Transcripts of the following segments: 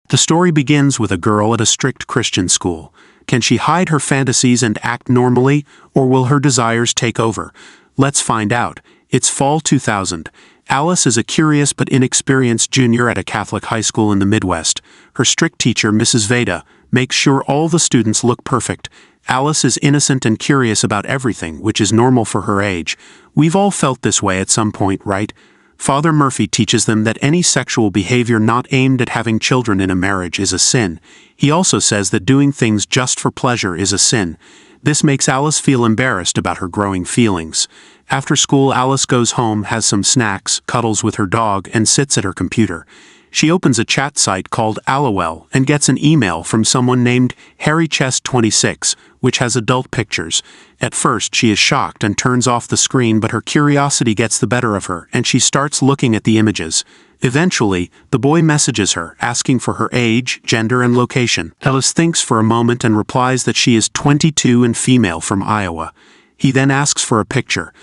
The story begins with a girl at a strict Christian school. Can she hide her fantasies and act normally, or will her desires take over? Let's find out. It's fall 2000. Alice is a curious but inexperienced junior at a Catholic high school in the Midwest. Her strict teacher, Mrs. Veda, makes sure all the students look perfect. Alice is innocent and curious about everything, which is normal for her age. We've all felt this way at some point, right? Father Murphy teaches them that any sexual behavior not aimed at having children in a marriage is a sin. He also says that doing things just for pleasure is a sin. This makes Alice feel embarrassed about her growing feelings. After school, Alice goes home, has some snacks, cuddles with her dog, and sits at her computer. She opens a chat site called LOL and gets an email from someone named HarryChest26, which has adult pictures. At first, she is shocked and turns off the screen, but her curiosity gets the better of her, and she starts looking at the images. Eventually, the boy messages her, asking for her age, gender, and location. Alice thinks for a moment and replies that she is 22 and female from Iowa. He then asks for a picture.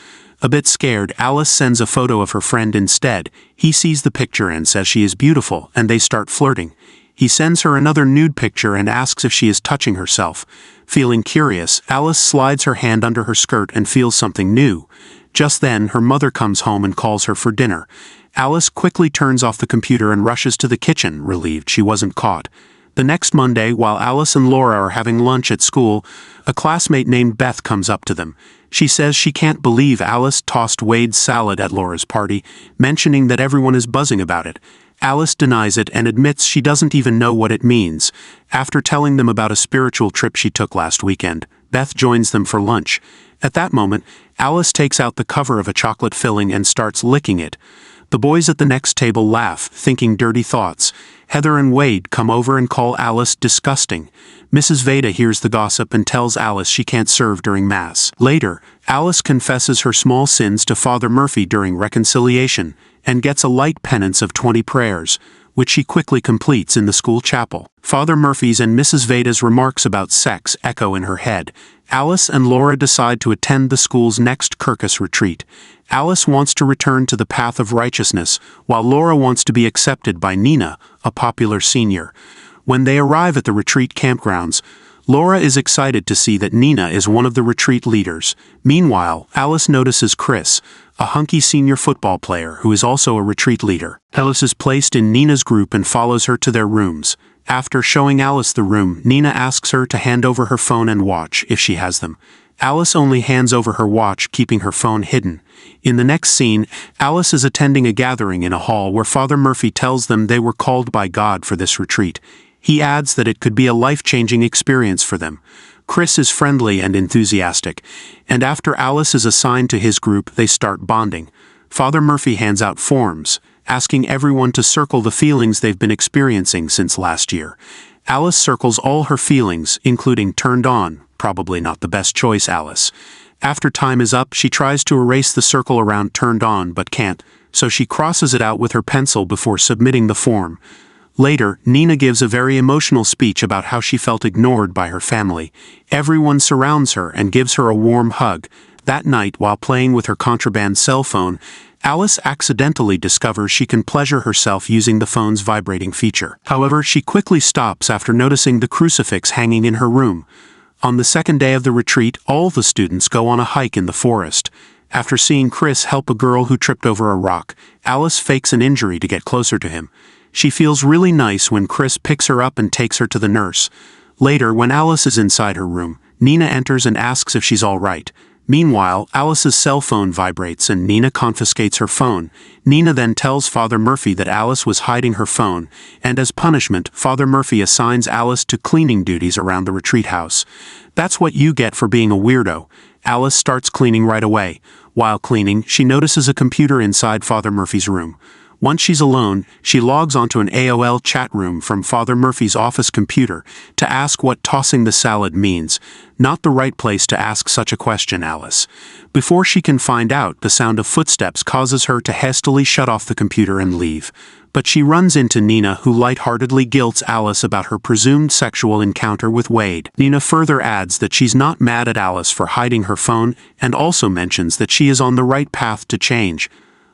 A bit scared, Alice sends a photo of her friend instead. He sees the picture and says she is beautiful, and they start flirting. He sends her another nude picture and asks if she is touching herself. Feeling curious, Alice slides her hand under her skirt and feels something new. Just then, her mother comes home and calls her for dinner. Alice quickly turns off the computer and rushes to the kitchen, relieved she wasn't caught. The next Monday, while Alice and Laura are having lunch at school, a classmate named Beth comes up to them. She says she can't believe Alice tossed Wade's salad at Laura's party, mentioning that everyone is buzzing about it. Alice denies it and admits she doesn't even know what it means. After telling them about a spiritual trip she took last weekend, Beth joins them for lunch. At that moment, Alice takes out the cover of a chocolate filling and starts licking it. The boys at the next table laugh, thinking dirty thoughts. Heather and Wade come over and call Alice disgusting. Mrs. Veda hears the gossip and tells Alice she can't serve during Mass. Later, Alice confesses her small sins to Father Murphy during reconciliation and gets a light penance of 20 prayers, which she quickly completes in the school chapel. Father Murphy's and Mrs. Veda's remarks about sex echo in her head. Alice and Laura decide to attend the school's next Kirkus retreat. Alice wants to return to the path of righteousness, while Laura wants to be accepted by Nina, a popular senior. When they arrive at the retreat campgrounds, Laura is excited to see that Nina is one of the retreat leaders. Meanwhile, Alice notices Chris, a hunky senior football player who is also a retreat leader. Alice is placed in Nina's group and follows her to their rooms. After showing Alice the room, Nina asks her to hand over her phone and watch, if she has them. Alice only hands over her watch, keeping her phone hidden. In the next scene, Alice is attending a gathering in a hall where Father Murphy tells them they were called by God for this retreat. He adds that it could be a life-changing experience for them. Chris is friendly and enthusiastic, and after Alice is assigned to his group, they start bonding. Father Murphy hands out forms, asking everyone to circle the feelings they've been experiencing since last year. Alice circles all her feelings, including turned on. Probably not the best choice, Alice. After time is up, she tries to erase the circle around turned on but can't, so she crosses it out with her pencil before submitting the form. Later, Nina gives a very emotional speech about how she felt ignored by her family. Everyone surrounds her and gives her a warm hug. That night, while playing with her contraband cell phone, Alice accidentally discovers she can pleasure herself using the phone's vibrating feature. However, she quickly stops after noticing the crucifix hanging in her room. On the second day of the retreat, all the students go on a hike in the forest. After seeing Chris help a girl who tripped over a rock, Alice fakes an injury to get closer to him. She feels really nice when Chris picks her up and takes her to the nurse. Later, when Alice is inside her room, Nina enters and asks if she's all right. Meanwhile, Alice's cell phone vibrates and Nina confiscates her phone. Nina then tells Father Murphy that Alice was hiding her phone, and as punishment, Father Murphy assigns Alice to cleaning duties around the retreat house. That's what you get for being a weirdo. Alice starts cleaning right away. While cleaning, she notices a computer inside Father Murphy's room. Once she's alone, she logs onto an AOL chat room from Father Murphy's office computer to ask what tossing the salad means. Not the right place to ask such a question, Alice. Before she can find out, the sound of footsteps causes her to hastily shut off the computer and leave. But she runs into Nina, who lightheartedly guilts Alice about her presumed sexual encounter with Wade. Nina further adds that she's not mad at Alice for hiding her phone and also mentions that she is on the right path to change.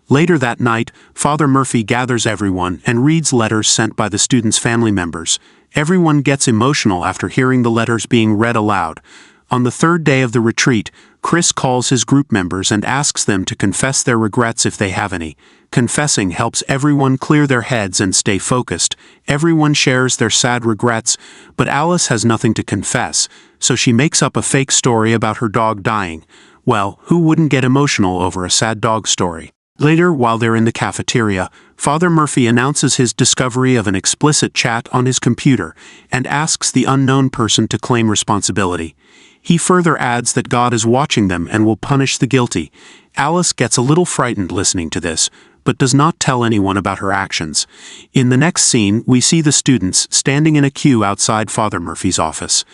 Later that night, Father Murphy gathers everyone and reads letters sent by the students' family members. Everyone gets emotional after hearing the letters being read aloud. On the third day of the retreat, Chris calls his group members and asks them to confess their regrets if they have any. Confessing helps everyone clear their heads and stay focused. Everyone shares their sad regrets, but Alice has nothing to confess, so she makes up a fake story about her dog dying. Well, who wouldn't get emotional over a sad dog story? Later, while they're in the cafeteria, Father Murphy announces his discovery of an explicit chat on his computer and asks the unknown person to claim responsibility. He further adds that God is watching them and will punish the guilty. Alice gets a little frightened listening to this, but does not tell anyone about her actions. In the next scene, we see the students standing in a queue outside Father Murphy's office.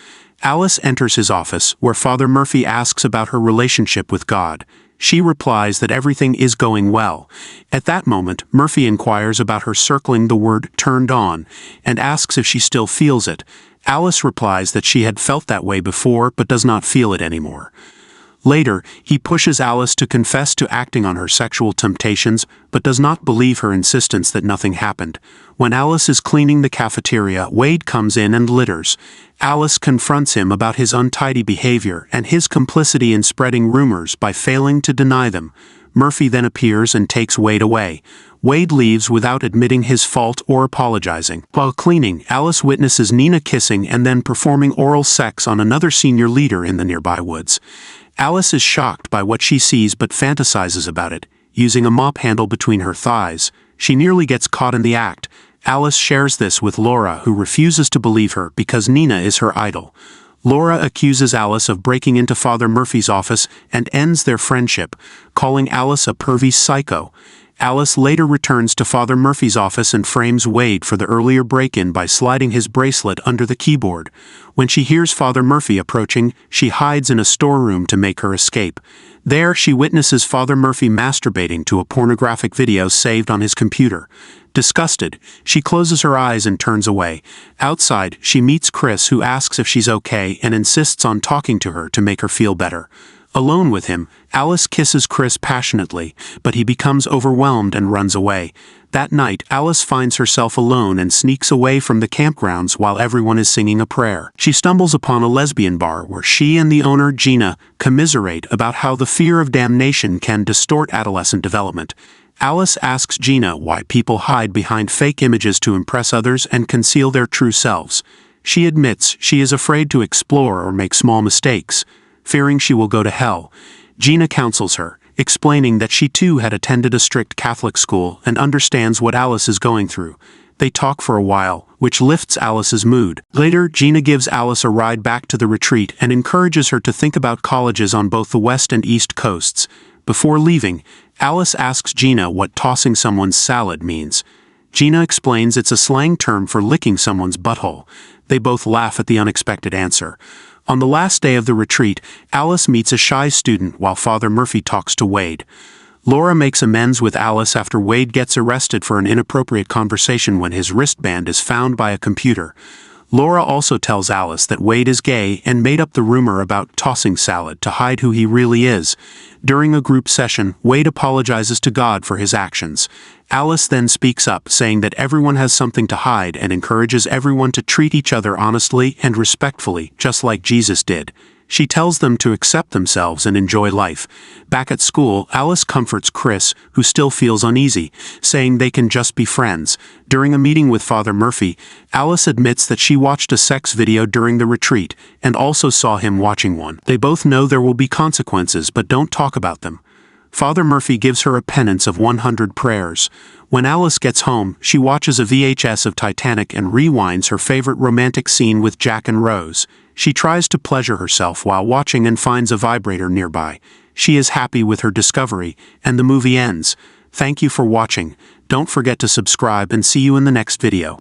Alice enters his office, where Father Murphy asks about her relationship with God. She replies that everything is going well. At that moment, Murphy inquires about her circling the word "turned on" and asks if she still feels it. Alice replies that she had felt that way before but does not feel it anymore. Later, he pushes Alice to confess to acting on her sexual temptations, but does not believe her insistence that nothing happened. When Alice is cleaning the cafeteria, Wade comes in and litters. Alice confronts him about his untidy behavior and his complicity in spreading rumors by failing to deny them. Murphy then appears and takes Wade away. Wade leaves without admitting his fault or apologizing. While cleaning, Alice witnesses Nina kissing and then performing oral sex on another senior leader in the nearby woods. Alice is shocked by what she sees but fantasizes about it. Using a mop handle between her thighs, she nearly gets caught in the act. Alice shares this with Laura, who refuses to believe her because Nina is her idol. Laura accuses Alice of breaking into Father Murphy's office and ends their friendship, calling Alice a pervy psycho. Alice later returns to Father Murphy's office and frames Wade for the earlier break-in by sliding his bracelet under the keyboard. When she hears Father Murphy approaching, she hides in a storeroom to make her escape. There, she witnesses Father Murphy masturbating to a pornographic video saved on his computer. Disgusted, she closes her eyes and turns away. Outside, she meets Chris, who asks if she's okay and insists on talking to her to make her feel better. Alone with him, Alice kisses Chris passionately, but he becomes overwhelmed and runs away. That night, Alice finds herself alone and sneaks away from the campgrounds while everyone is singing a prayer. She stumbles upon a lesbian bar where she and the owner, Gina, commiserate about how the fear of damnation can distort adolescent development. Alice asks Gina why people hide behind fake images to impress others and conceal their true selves. She admits she is afraid to explore or make small mistakes, fearing she will go to hell. Gina counsels her, explaining that she too had attended a strict Catholic school and understands what Alice is going through. They talk for a while, which lifts Alice's mood. Later, Gina gives Alice a ride back to the retreat and encourages her to think about colleges on both the west and east coasts. Before leaving, Alice asks Gina what tossing someone's salad means. Gina explains it's a slang term for licking someone's butthole. They both laugh at the unexpected answer. On the last day of the retreat, Alice meets a shy student while Father Murphy talks to Wade. Laura makes amends with Alice after Wade gets arrested for an inappropriate conversation when his wristband is found by a computer. Laura also tells Alice that Wade is gay and made up the rumor about tossing salad to hide who he really is. During a group session, Wade apologizes to God for his actions. Alice then speaks up, saying that everyone has something to hide and encourages everyone to treat each other honestly and respectfully, just like Jesus did. She tells them to accept themselves and enjoy life. Back at school, Alice comforts Chris, who still feels uneasy, saying they can just be friends. During a meeting with Father Murphy, Alice admits that she watched a sex video during the retreat and also saw him watching one. They both know there will be consequences but don't talk about them. Father Murphy gives her a penance of 100 prayers. When Alice gets home, she watches a VHS of Titanic and rewinds her favorite romantic scene with Jack and Rose. She tries to pleasure herself while watching and finds a vibrator nearby. She is happy with her discovery, and the movie ends. Thank you for watching. Don't forget to subscribe and see you in the next video.